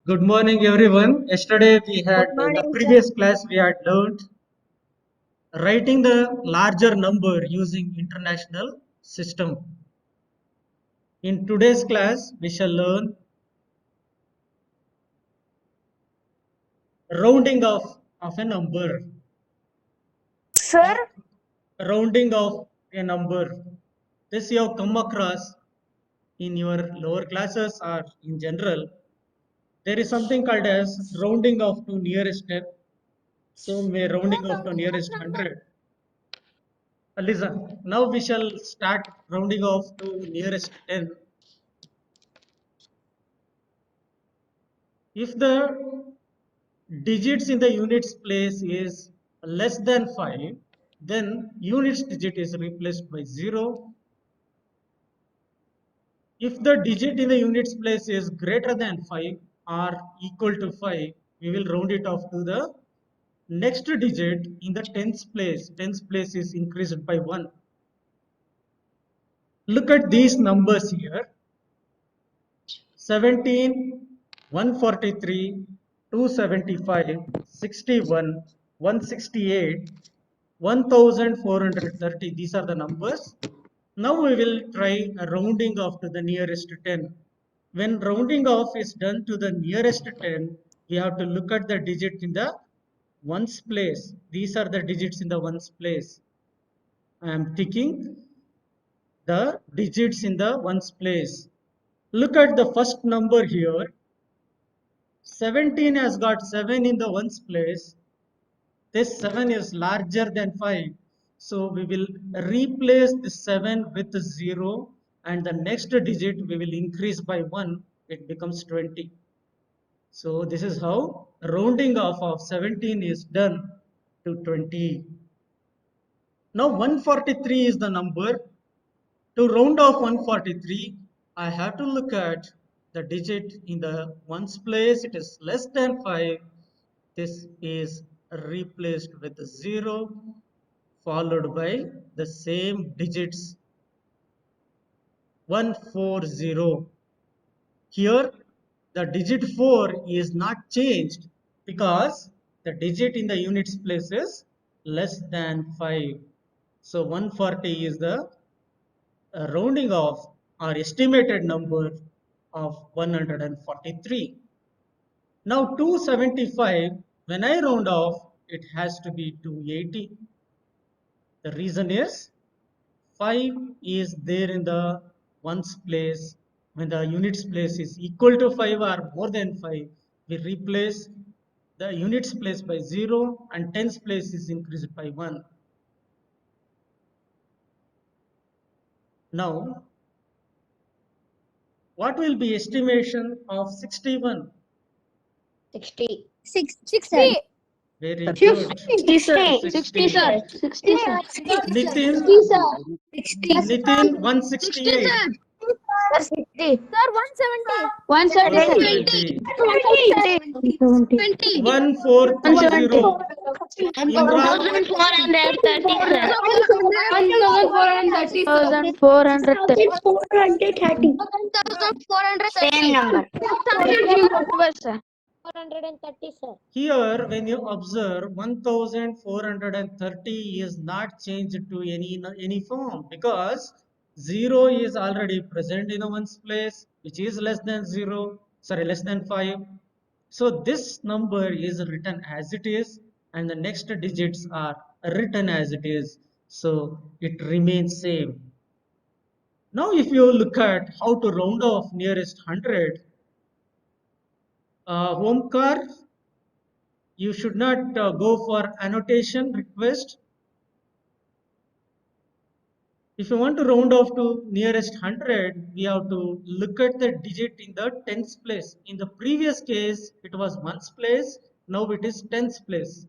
Good morning, everyone. Yesterday we had Good in the morning, previous class we had learned writing the larger number using international system. In today's class, we shall learn rounding of a number. sir. Rounding of a number. This you have come across in your lower classes or in general. There is something called as rounding off to nearest 10. So may rounding off to nearest 100. Listen, now we shall start rounding off to nearest 10. If the digits in the units place is less than 5, then units digit is replaced by 0. If the digit in the units place is greater than 5 or equal to 5, we will round it off to the next digit in the tens place. Tens place is increased by 1. Look at these numbers here. 17, 143, 275, 61, 168, 1430. These are the numbers. Now we will try a rounding off to the nearest 10. When rounding off is done to the nearest 10, we have to look at the digit in the ones place. These are the digits in the ones place. I am ticking the digits in the ones place. Look at the first number here. 17 has got 7 in the ones place. This 7 is larger than 5. So we will replace the 7 with 0 and the next digit we will increase by 1. It becomes 20. So this is how rounding off of 17 is done to 20. Now 143 is the number. To round off 143, I have to look at the digit in the ones place. It is less than 5. This is replaced with 0 followed by the same digits 140. Here the digit 4 is not changed because the digit in the units place is less than 5. So 140 is the rounding off our estimated number of 143. Now 275, when I round off, it has to be 280. The reason is 5 is there in the ones place. When the units place is equal to 5 or more than 5, we replace the units place by 0 and tens place is increased by 1. Now, what will be estimation of 61? 60. 60. Very Fifty. good. 60. 60, sir. 60, sir. Nitin, 60, sir. 60. Nitin 60, 168. sir. 60. Sir, 170. 170, sir. 170. 20. 1430. 170. Imran 1430, sir. 1430, sir. 1430. 1430. Same number. Sir. 430, sir. here when you observe 1430 is not changed to any form because 0 is already present in a one's place which is less than 0, sorry, less than 5. So this number is written as it is and the next digits are written as it is. So it remains same. Now if you look at how to round off nearest 100, Omkar, you should not go for annotation request. If you want to round off to nearest 100, we have to look at the digit in the tens place. In the previous case, it was ones place. Now it is tens place.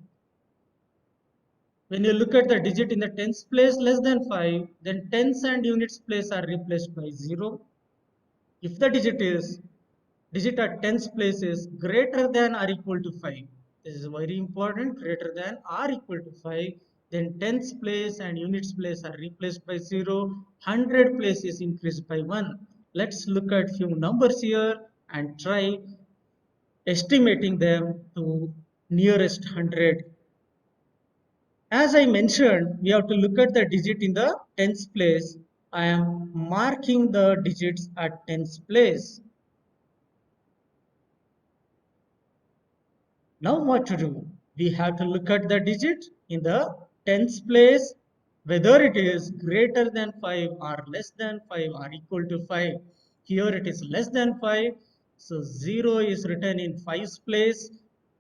When you look at the digit in the tens place less than 5, then tens and units place are replaced by 0. If the digit at tens place is greater than or equal to 5, this is very important, greater than or equal to 5, then tens place and units place are replaced by 0, 100 place is increased by 1. Let's look at few numbers here and try estimating them to nearest 100. As I mentioned, we have to look at the digit in the tens place. I am marking the digits at tens place. Now what to do? We have to look at the digit in the tens place, whether it is greater than 5 or less than 5 or equal to 5. Here it is less than 5. So 0 is written in 5's place,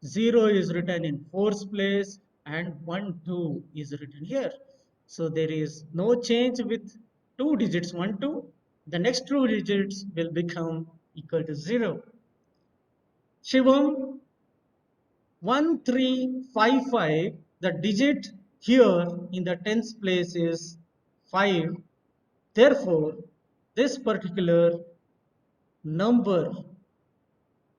0 is written in 4's place, and 1, 2 is written here. So there is no change with two digits 1, 2. The next two digits will become equal to 0. Shivam, 1355, the digit here in the tens place is 5. Therefore, this particular number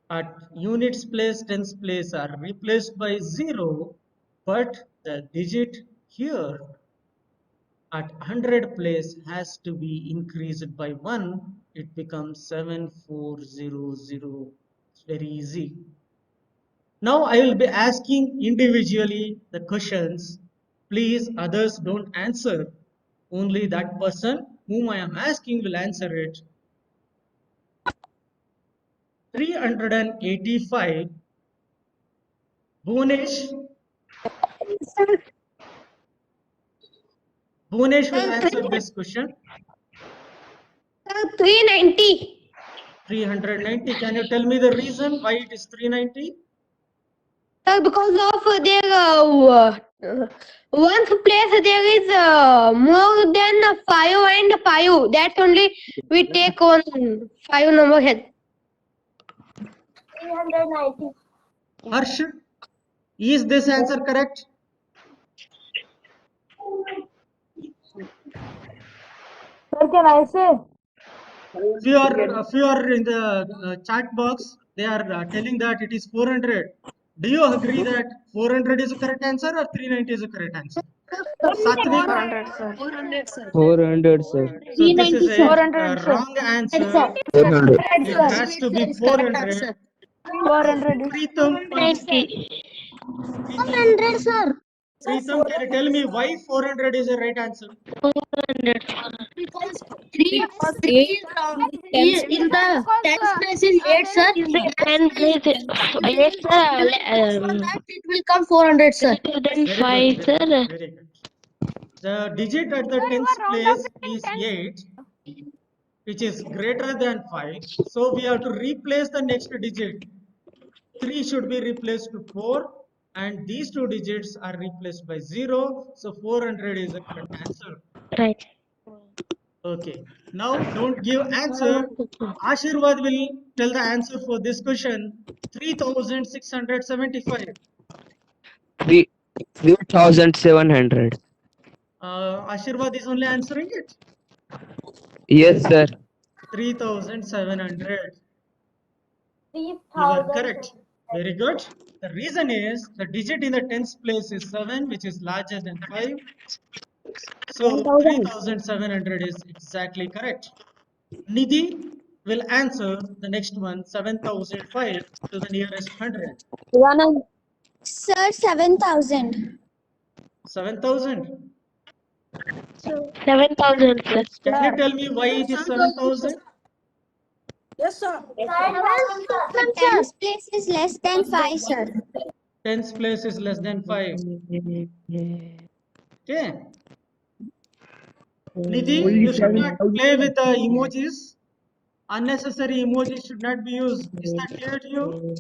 at units place, tens place are replaced by 0, but the digit here at 100 place has to be increased by 1. It becomes 7400. It's very easy. Now I will be asking individually the questions. Please, others don't answer. Only that person whom I am asking will answer it. 385. Bhunesh. Bhunesh will answer this question. 390. 390. Can you tell me the reason why it is 390? Because of their one place there is more than 5 and 5. That's only we take on 5 number head. 390. Harsh, is this answer correct? Sir, can I say? If you are in the chat box, they are telling that it is 400. Do you agree that 400 is a correct answer or 390 is a correct answer? Satvik? 400, sir. 400, sir. 400, sir. So this is a 400, sir. wrong answer. 400. It has to be 400. 400. Preetham, please. 90. Preetham, sir. Preetham, can you tell me why 400 is the right answer? 400. Because 3 is in the 10th place is 8, sir. In the 10 place, yes, sir. For that it will come 400, sir. Then Very 5, good, very sir. good, very good. The digit at the tens place is 8, which is greater than 5. So we have to replace the next digit. 3 should be replaced to 4, and these two digits are replaced by 0. So 400 is the correct answer. Right. Okay. Now don't give answer. Ashirwad will tell the answer for this question. 3675. 3700. Ashirwad is only answering it. Yes, sir. 3700. You are correct. Very good. The reason is the digit in the tens place is 7, which is larger than 5. So 3700 is exactly correct. Nidhi will answer the next one, 7005 to the nearest 100. Sir, 7,000. 7000. 7,000, sir. Can you tell me why it is 7000? Yes, sir. The 10th place is less than 5, sir. Tens place is less than 5. Okay. Nidhi, you should not play with the emojis. Unnecessary emojis should not be used. Is that clear to you?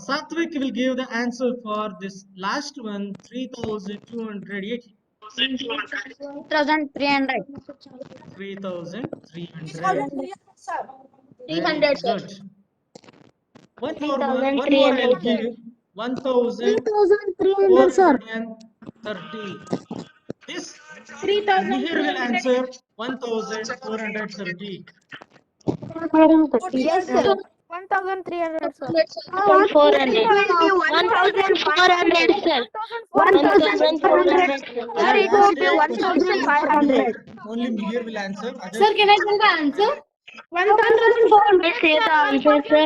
Satvik will give the answer for this last one, 3280. 1,300. 3300. 300, sir. Good. One more I'll give. 3,300, sir. 1430. This Mihir will answer 1430. Yes, sir. 1,300, sir. 1,400. 1,400, sir. 1,400, sir. I have It asked would be a question to 1,500. Mihir. Only Mihir will answer. Sir, can I tell the answer? Let's say the answer, sir.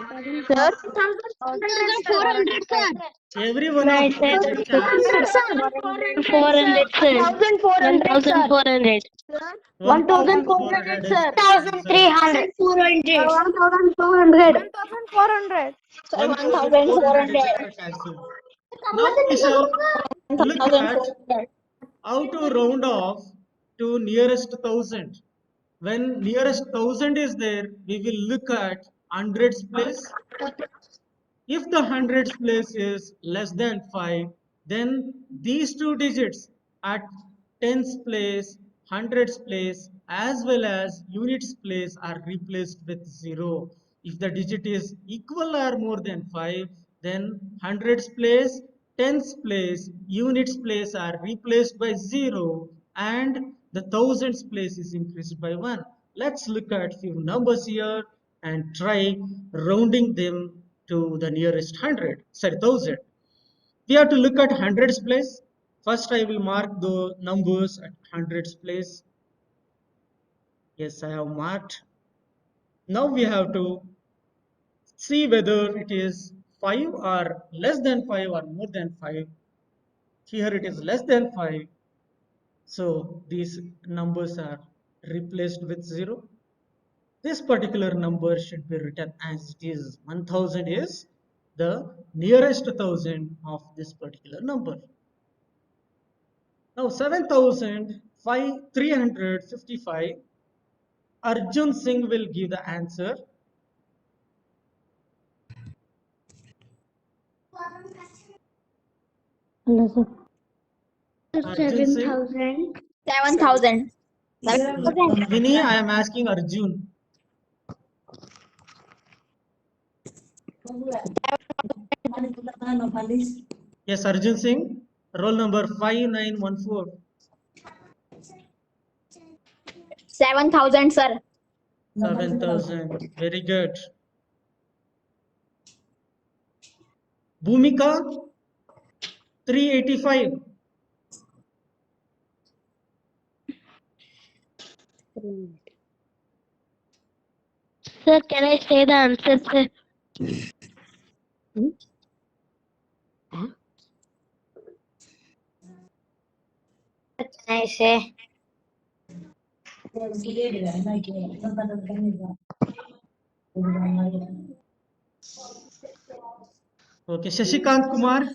1,400. Sir, 1,400, sir. Every one No, of I you will said get chance. 400, sir. 1,400. 1,400 is correct answer. 1,400. 1,400 is the correct answer. Now we shall look at how to round off to nearest thousand. When nearest thousand is there, we will look at hundreds place. If the hundreds place is less than 5, then these two digits at tens place, hundreds place, as well as units place are replaced with 0. If the digit is equal or more than 5, then hundreds place, tens place, units place are replaced by 0 and the thousands place is increased by 1. Let's look at few numbers here and try rounding them to the nearest hundred, sorry, thousand. We have to look at hundreds place. First, I will mark the numbers at hundreds place. Yes, I have marked. Now we have to see whether it is 5 or less than 5 or more than 5. Here it is less than 5. So these numbers are replaced with 0. This particular number should be written as it is. 1000 is the nearest thousand of this particular number. Now 7355, Arjun Singh will give the answer. Arjun Singh. 7,000. Vinny, I am asking Arjun. Yes, Arjun Singh. Roll number 5914. 7,000, sir. 7000. Very good. Bhumika, 385. Sir, can I say the answer, sir? Can I say? Okay, Shashikant Kumar.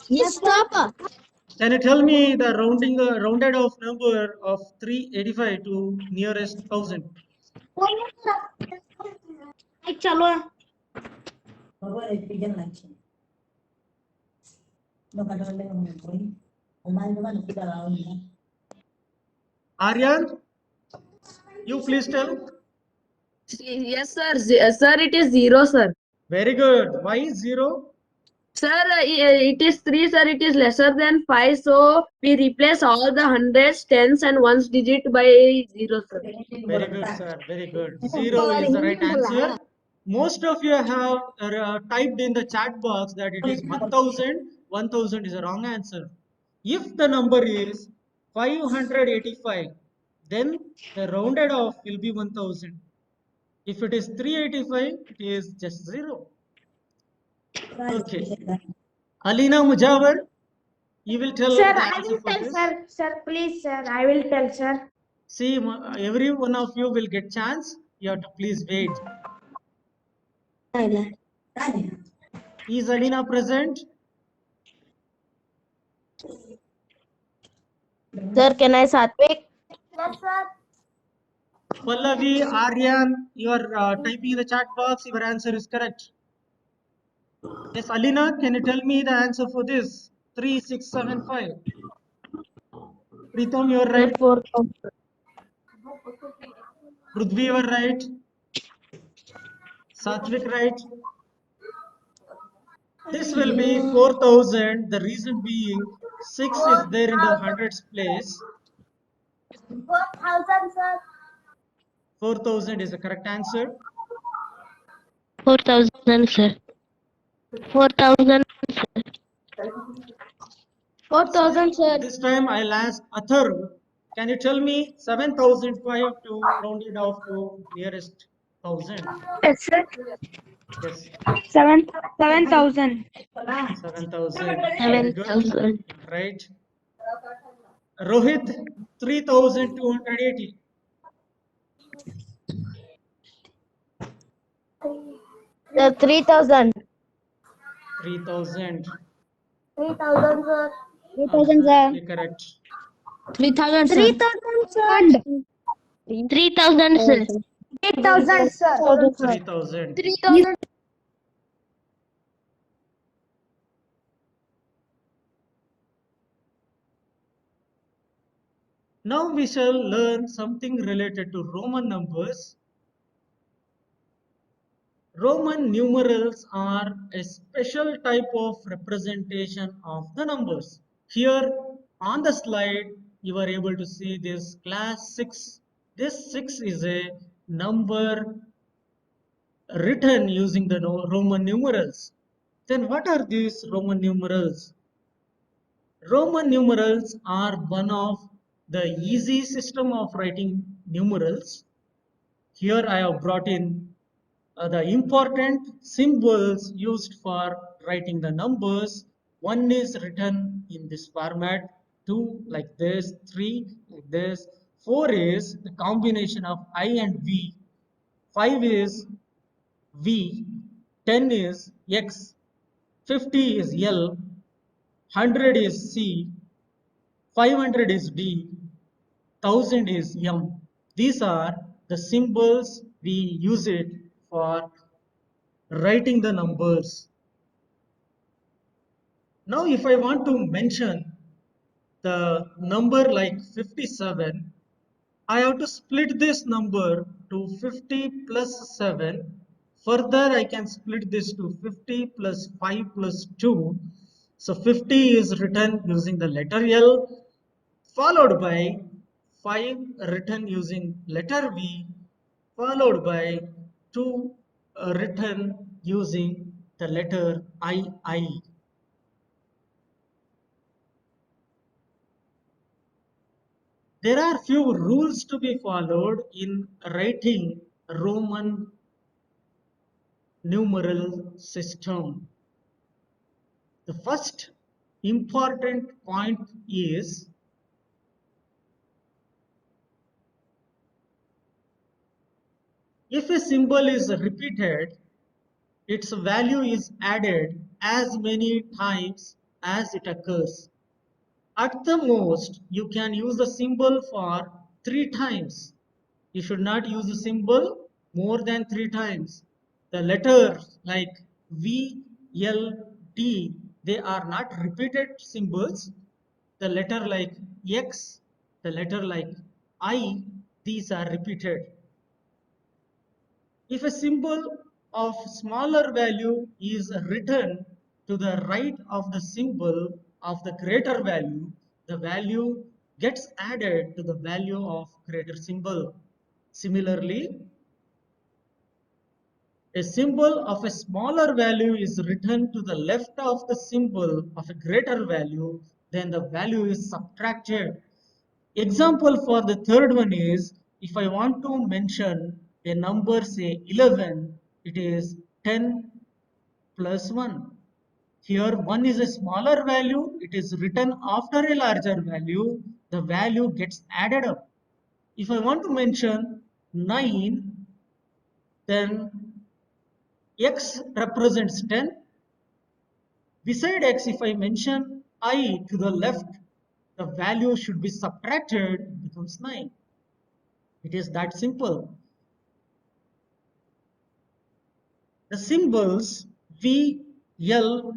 Yes, stop. Can you tell me the rounded off number of 385 to nearest thousand? चलो. Aryan, you please tell. Yes, sir. Sir, it is 0, sir. Very good. Why 0? Sir, it is 3, sir. It is lesser than 5. So we replace all the hundreds, tens, and ones digit by 0, sir. Very good, sir. Very good. 0 is the right answer. Most of you have typed in the chat box that it is 1000. 1000 is a wrong answer. If the number is 585, then the rounded off will be 1000. If it is 385, it is just 0. Okay. Alina Mujawar, you will tell Sir, the I answer will for tell, this. sir. Sir, please, sir. I will tell, sir. See, every one of you will get chance. You have to please wait. Is Alina present? Sir, can I Satvik? Yes, sir. Pallavi, Aryan, you are typing in the chat box. Your answer is correct. Yes, Alina, can you tell me the answer for this? 3675. Pritam, you are right. 4,000. Prudvi, you are right. Satvik, right. This will be 4000. The reason being 6 is there in the hundreds place. 4,000, sir. 4000 is the correct answer. 4,000, sir. 4,000. 4,000, sir. This time I'll ask Athar. Can you tell me 7,005 to round it off to nearest thousand? Yes, sir. Yes, 7,000. 7,000. Very good. 7,000. Right. Rohit, 3,280. 3,000. 3,000. 3,000, sir. 3,000, sir. Absolutely correct. 3,000, sir. 3,000, sir. 3,000, sir. 8,000, sir. 3,000. 3,000. Now we shall learn something related to Roman numbers. Roman numerals are a special type of representation of the numbers. Here on the slide, you are able to see this class 6. This 6 is a number written using the Roman numerals. Then what are these Roman numerals? Roman numerals are one of the easy system of writing numerals. Here I have brought in the important symbols used for writing the numbers. One is written in this format, 2 like this, 3 like this, 4 is the combination of I and V, 5 is V, 10 is X, 50 is L, 100 is C, 500 is D, 1000 is M. These are the symbols we use it for writing the numbers. Now, if I want to mention the number like 57, I have to split this number to 50 plus 7. Further, I can split this to 50 plus 5 plus 2. So 50 is written using the letter L, followed by 5 written using letter V, followed by 2 written using the letter I. There are few rules to be followed in writing Roman numeral system. The first important point is if a symbol is repeated, its value is added as many times as it occurs. At the most, you can use the symbol for 3 times. You should not use the symbol more than 3 times. The letters like V, L, T, they are not repeated symbols. The letter like X, the letter like I, these are repeated. If a symbol of smaller value is written to the right of the symbol of the greater value, the value gets added to the value of greater symbol. Similarly, a symbol of a smaller value is written to the left of the symbol of a greater value, then the value is subtracted. Example for the third one is, if I want to mention a number say 11, it is 10 plus 1. Here 1 is a smaller value, it is written after a larger value, the value gets added up. If I want to mention 9, then X represents 10. Beside X, if I mention I to the left, the value should be subtracted, it becomes 9. It is that simple. The symbols V, L,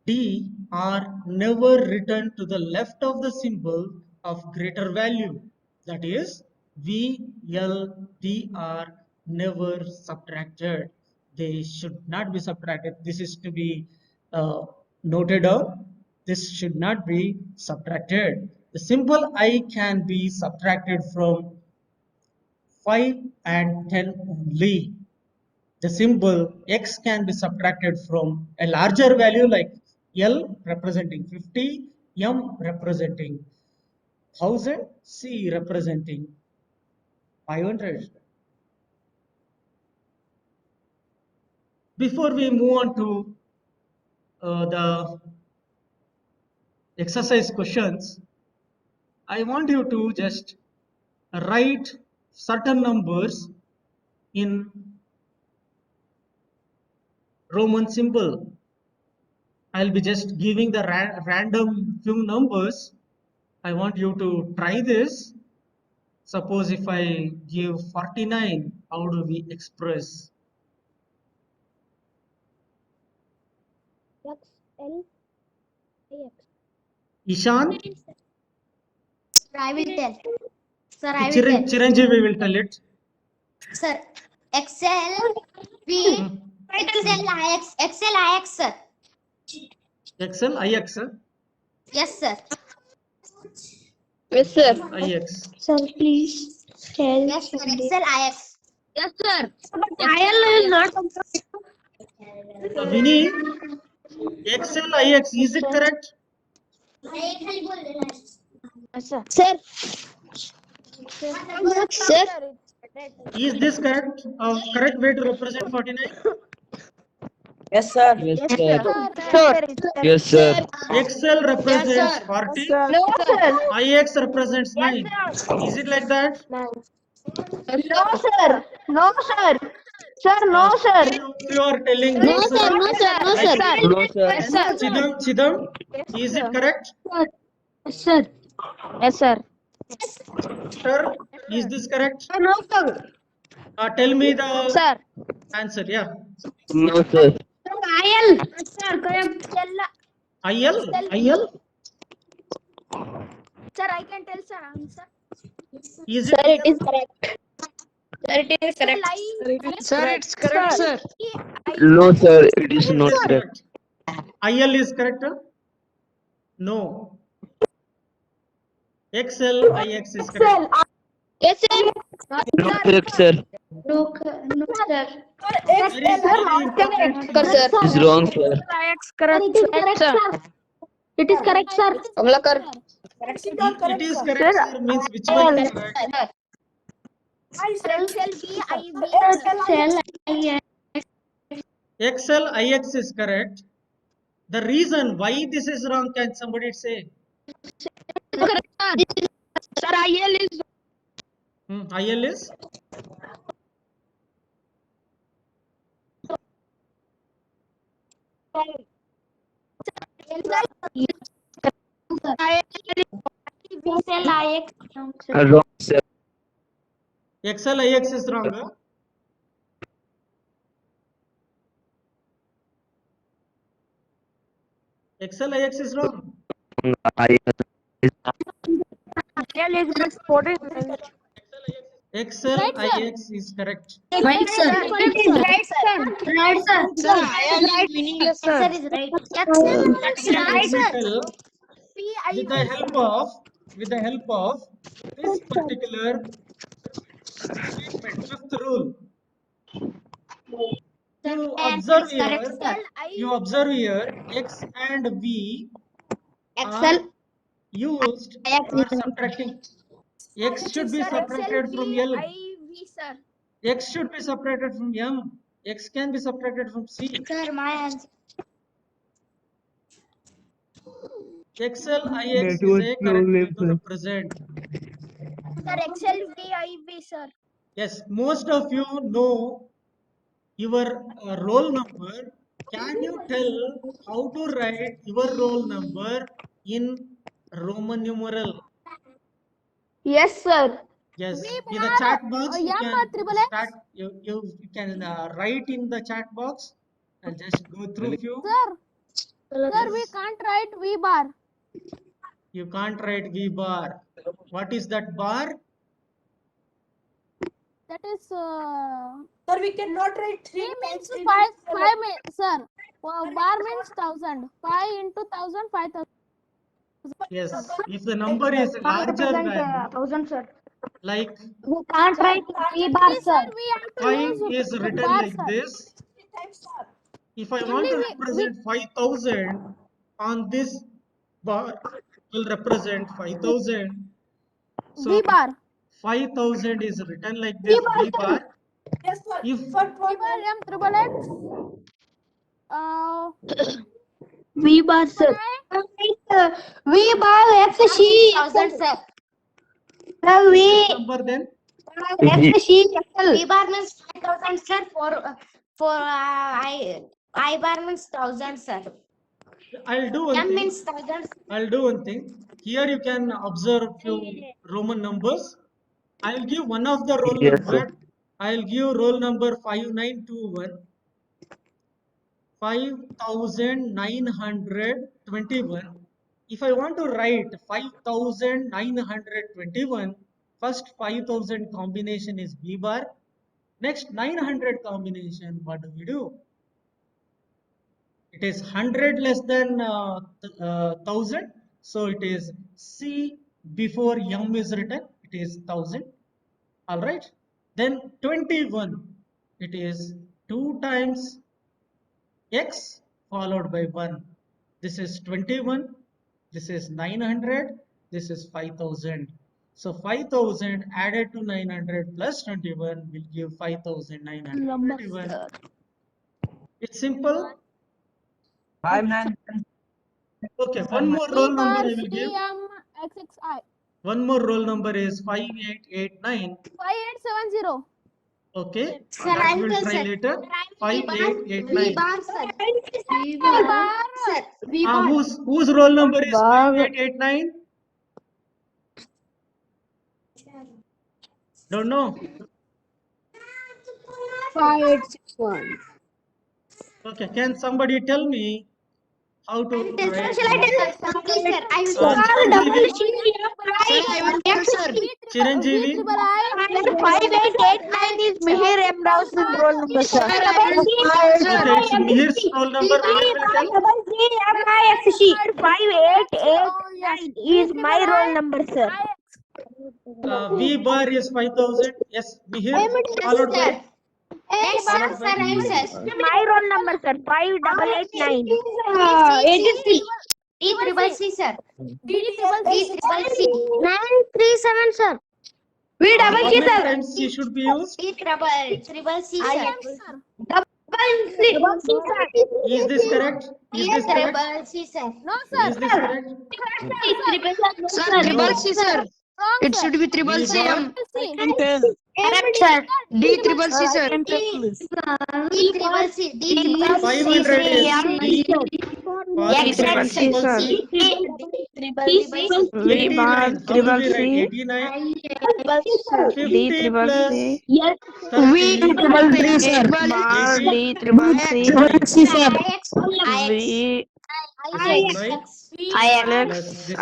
D are never written to the left of the symbol of greater value. That is, V, L, D are never subtracted. They should not be subtracted. This is to be noted down. This should not be subtracted. The symbol I can be subtracted from 5 and 10 only. The symbol X can be subtracted from a larger value like L representing 50, M representing 1000, C representing 500. Before we move on to the exercise questions, I want you to just write certain numbers in Roman symbol. I'll be just giving the random few numbers. I want you to try this. Suppose if I give 49, how do we express? Ishan? I will tell. Sir, I will tell. Chiranjeevi will tell it. Sir, XL, V, XL, IX, XL, IX, sir. XL, IX, Yes, sir. Yes, sir. IX. Sir, please tell. Yes, sir. XL, IX. Yes, sir. IL is not. Vinny, XL, IX, is it correct? Sir. Sir. Sir. Is this correct? Correct way to represent 49? Yes, sir. Yes, sir. XL represents 40, No, sir. IX represents 9. Is it like that? No, sir. No, sir. Sir, no, sir. Few are telling no, sir. No, sir. No, I sir. think No, sir. Yes, sir. Chidam, is it correct? Yes, sir. Yes, sir. Sir, is this correct? No, sir. Tell me the Sir. answer. Yeah. No, sir. IL. Sir, correct. IL? Sir, I can tell, sir, answer. Is Sir, it it is correct. Sir, it is correct. Sir, it's correct, sir. No, sir. It is not Yes, correct. IL is correct? No. XL, IX is correct. Yes, sir. Not correct, sir. No, sir. Very important thing. Sir. It's wrong, sir. It is correct, sir. It is correct, sir. Kamlakar. It is correct, sir, means which one is correct? XL, IX is correct. The reason why this is wrong, can somebody say? Sir, IL is IL is? Wrong, sir. XL, IX is wrong. Huh? XL, IX is wrong. I XL, IX is correct. right, sir. It is right, sir. Right, sir. Sir, IL is meaningless, sir. Sir is right. Actually, let me tell, P, with the help of this particular statement, fifth rule, you observe here, X and V are XL, used for subtracting. X should be subtracted from L. sir. X should be separated from M. X can be separated from C. Sir, my answer. XL, IX is Network a correct problem, way to sir. represent. Sir, XL, V, IV, sir. Yes, most of you know your roll number. Can you tell how to write your roll number in Roman numeral? Yes, sir. Yes, in the chat box you can start. You can write in the chat box and just go through few. Sir, we can't write V bar. You can't write V bar. What is that bar? That is. Sir, we cannot write 3 means 5 sir. Bar means 1000. 5 into 1000, 5000. Yes, if the number is larger value, 1000, sir. like We can't write V bar, sir. We have to 5 use is written bar, like sir. this. If I want to represent 5000 on this bar, will represent 5000. So V bar. 5000 is written like this, V bar. Yes, sir. If V bar M triple X. V bar, sir. V bar X C. 1000, sir. Sir, this V number, then X C L. V bar means 5000, sir. For I bar means 1000, sir. I'll do one M thing. means 1000. I'll do one thing. Here you can observe few Roman numbers. I'll give one of the roll Yes, sir. number. I'll give roll number 5921. 5921. If I want to write 5921, first 5000 combination is B bar. Next 900 combination, what do? It is 100 less than 1000. So it is C before M is written. It is 1000. All right. Then 21. It is 2 times X followed by 1. This is 21. This is 900. This is 5000. So 5000 added to 900 plus 21 will give 5921. It's simple. Okay, one more V roll number bar I C will give. M X X I. One more roll number is 5889. 5870. Okay, Sir, that I will will, try sir. later. V 5889. bar, sir. V bar. Sir, V bar. Whose roll number is 5889? Don't know. 5861. Okay, can somebody tell me how to write? Okay, sir. I will Uh, Chiranjeevi, Sir, I will tell, sir. V Chiranjeevi, triple I. 5889 is Mihir M. Rao's roll number, sir. Sir, I will tell, sir. okay, it's Mihir's roll number. Mihir will tell. C 5889 Oh, yes. is my roll number, sir. V bar is 5000. Yes, Mihir, Yes, followed sir. by. Next, sir, Followed by. sir, I will, sir. My roll number, sir. 5889. D triple C, sir. D triple D C. triple C. 937, sir. How many times C should be used? D triple C, sir. Is this correct? Is D this correct? triple C, sir. No, sir. Is this correct? Sir, No. triple C, sir. Wrong, It sir. should be triple V C, bar. M. C. Correct, sir. D triple C, sir. Can tell, please. D triple C. D triple C. 500 is D followed by Correct, sir. triple C. Triple C. 89. How will we write 89? 50 plus Yes. 30. Triple C, sir. 80 Triple C, sir. IX. followed by Alex. plus this is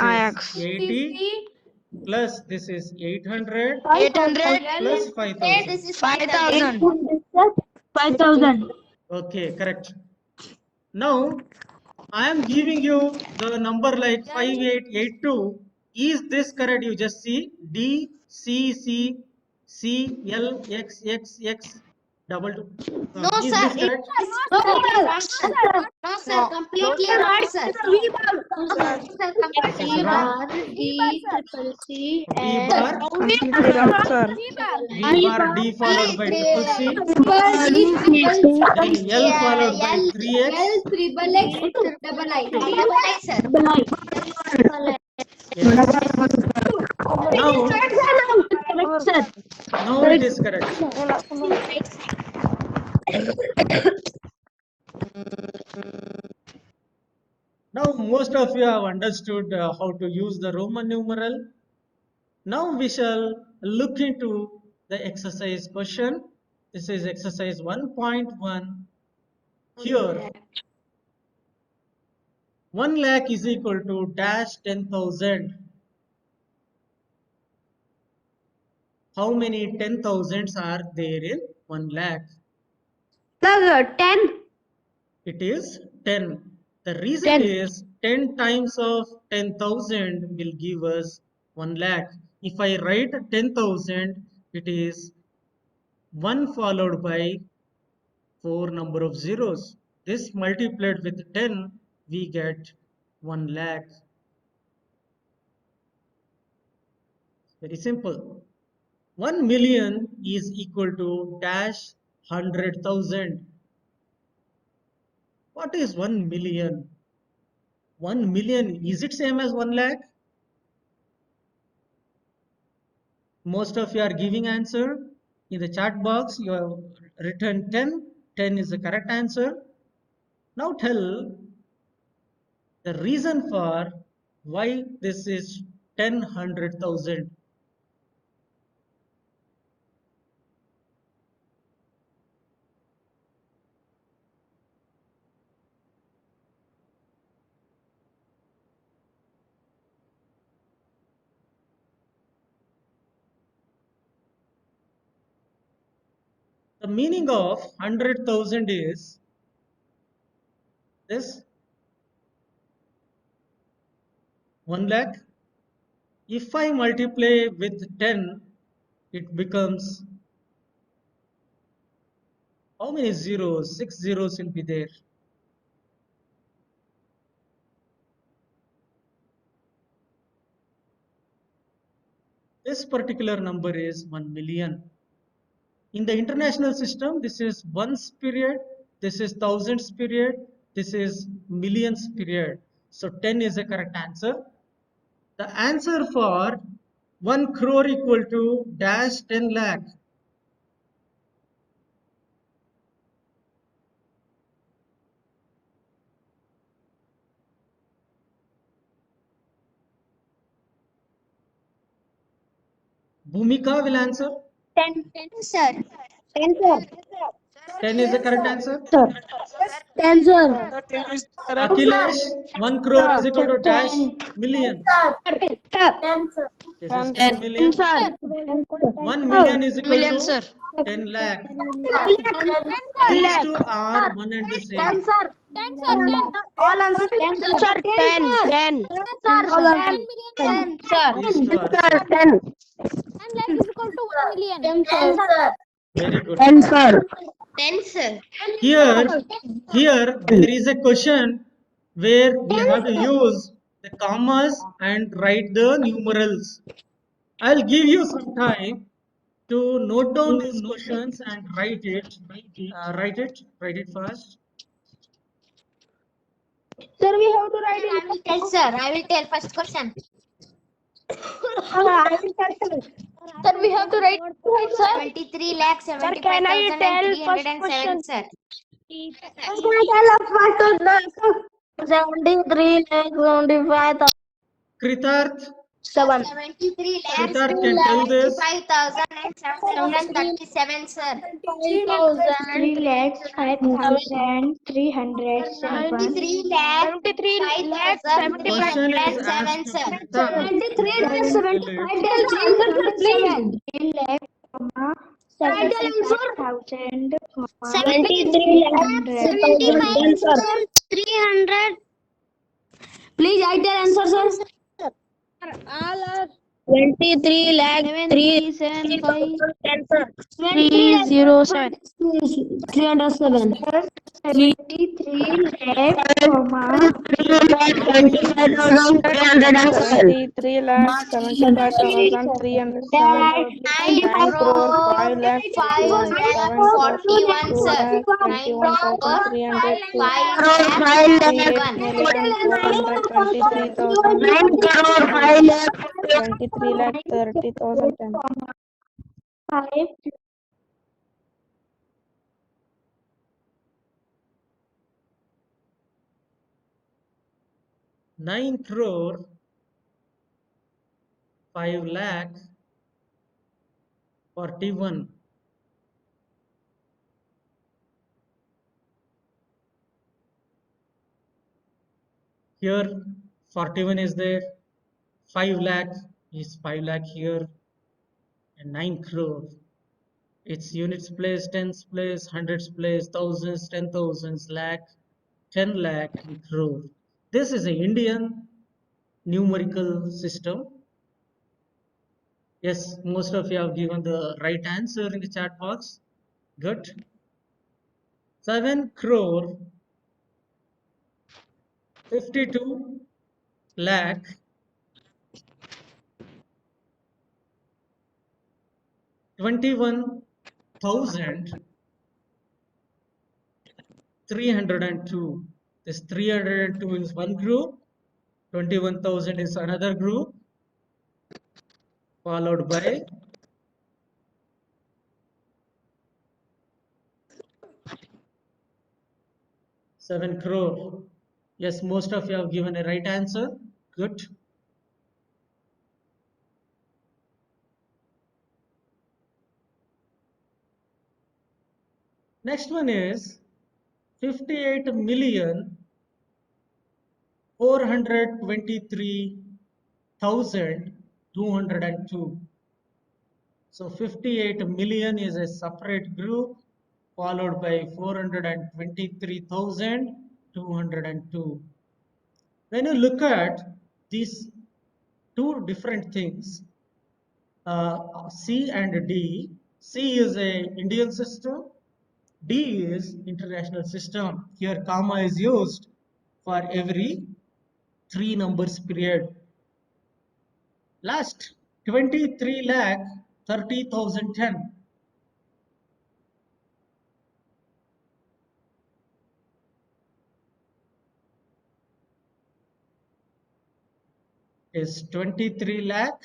80 plus this is 800 800 plus 5000. This is 5000. 5000. Okay, correct. Now I am giving you the number like 5882. Is this correct? You just see D C C C L X X X double two. No, Is sir. this It correct? is completely wrong, sir. No, sir. Completely wrong, sir. Sir, This completely is wrong. wrong. V bar, sir. V bar. Completely wrong, sir. V bar. V bar D followed by triple C. Then L followed by 3x. Double I, sir. Yes. Now, Sir. now it is correct. Now most of you have understood how to use the Roman numeral. Now we shall look into the exercise question. This is exercise 1.1. Here, 1 lakh is equal to dash 10,000. How many 10,000s are there in 1 lakh? Sir, 10. It is 10. The reason is 10 times of 10,000 will give us 1 lakh. If I write 10,000, it is 1 followed by 4 number of zeros. This multiplied with 10, we get 1 lakh. Very simple. 1 million is equal to dash 100,000. What is 1 million? 1 million, is it same as 1 lakh? Most of you are giving answer. In the chat box, you have written 10. 10 is the correct answer. Now tell the reason for why this is 10 100,000. The meaning of 100,000 is this 1 lakh. If I multiply with 10, it becomes how many zeros? 6 zeros will be there. This particular number is 1 million. In the international system, this is ones period, this is thousands period, this is millions period. So 10 is the correct answer. The answer for 1 crore equal to dash 10 lakh. Bhumika will answer. 10, sir. 10, sir. 10 is the correct answer. Sir. 10, sir. Akhilesh, 1 crore is equal to dash million. 10, sir. This is 10 million. Sir. 1 million is equal to 10 lakh. 10 These lakh. two are one and the same. 10, sir. 10 sir, 10. All answer 10, sir. 10, 10. Sir, All 10, 10 million. 10, sir. These two are Sir, same. 10. 10 lakh is equal to 1 million. 10, sir. Very good. 10, sir. 10, sir. Here there is a question where we have to use the commas and write the numerals. I'll give you some time to note down these questions and write it. Write it fast. Sir, we have to write Sir, I will tell, sir. I will tell first question. I will tell, sir. Sir, we have to write, sir. 23 lakh Sir, can I 75,000 tell and first 307, question? sir. Sir, can I tell first question? 73 lakh 75,000. Kritarth, 7. 73 lakhs Kritarth can tell this. 75,000 and 737, sir. 3 lakhs 5,307. 73 lakhs 73 lakhs 75. Question is 5,307, asked to sir. Kritarth. 73 Kritarth lakhs can tell 75. it. Tell the answer, please. 3 lakh, 75,000, 73 lakhs 75,000, sir. 300. Please, I tell answer, sir. All are 23 lakh 307. 307. 73 lakh, 23 lakhs 75,307. 9 9 crore crore 5 lakh 5 lakh 41 plus 41, 2 sir. lakh 9 crore 21,302. 5 lakh 38 41. million 423,010. 23 lakh 30,010. 9 crore 5 lakh 41. Here 41 is there. 5 lakh is 5 lakh here. And 9 crore. Its units place, tens place, hundreds place, thousands, 10,000s, lakh, 10 lakh, and crore. This is an Indian numerical system. Yes, most of you have given the right answer in the chat box. Good. 7 crore 52 lakh 21,302. This 302 is one group, 21,000 is another group, followed by 7 crore. Yes, most of you have given a right answer. Good. Next one is 58,423,202. So 58 million is a separate group, followed by 423,202. When you look at these two different things, C and D, C is a Indian system, D is international system. Here comma is used for every 3 numbers period. Last 23 lakh 30,010. Is 23 lakh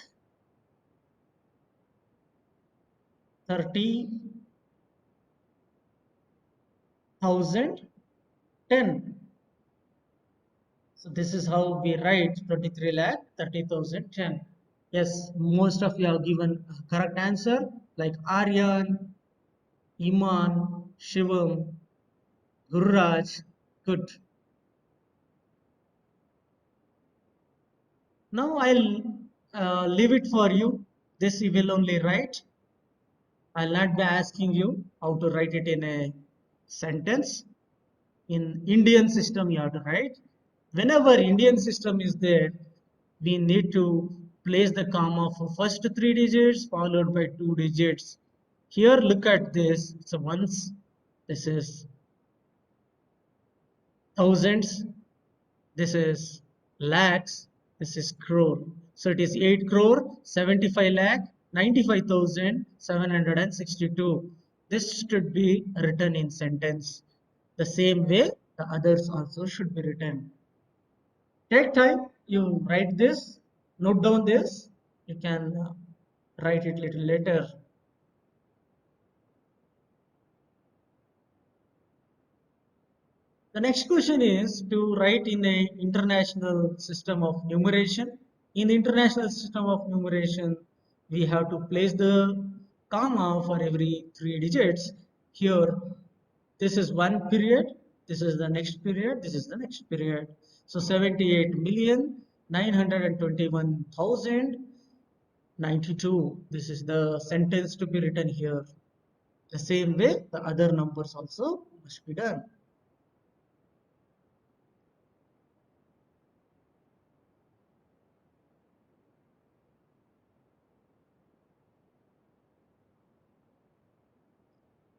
30,010. So this is how we write 23 lakh 30,010. Yes, most of you have given correct answer like Aryan, Iman, Shivam, Gururaj. Good. Now I'll leave it for you. This you will only write. I'll not be asking you how to write it in a sentence. In Indian system, you have to write. Whenever Indian system is there, we need to place the comma for first 3 digits followed by 2 digits. Here, look at this. So once this is thousands, this is lakhs, this is crore. So it is 8 crore 75 lakh 95,762. This should be written in sentence. The same way the others also should be written. Take time, you write this, note down this, you can write it little later. The next question is to write in a international system of numeration. In the international system of numeration, we have to place the comma for every 3 digits. Here, this is one period, this is the next period, this is the next period. So 78,921,092. This is the sentence to be written here. The same way, the other numbers also must be done.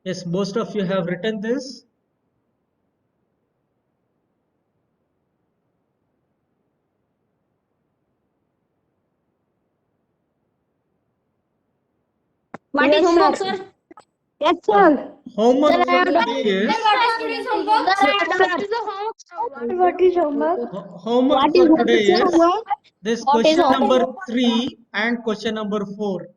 Yes, most of you have written this. What is homework, sir? Yes, sir. Homework Sir, I have done. today is What is homework? homework What for is today is homework? this What is question homework? number 3 and question number 4.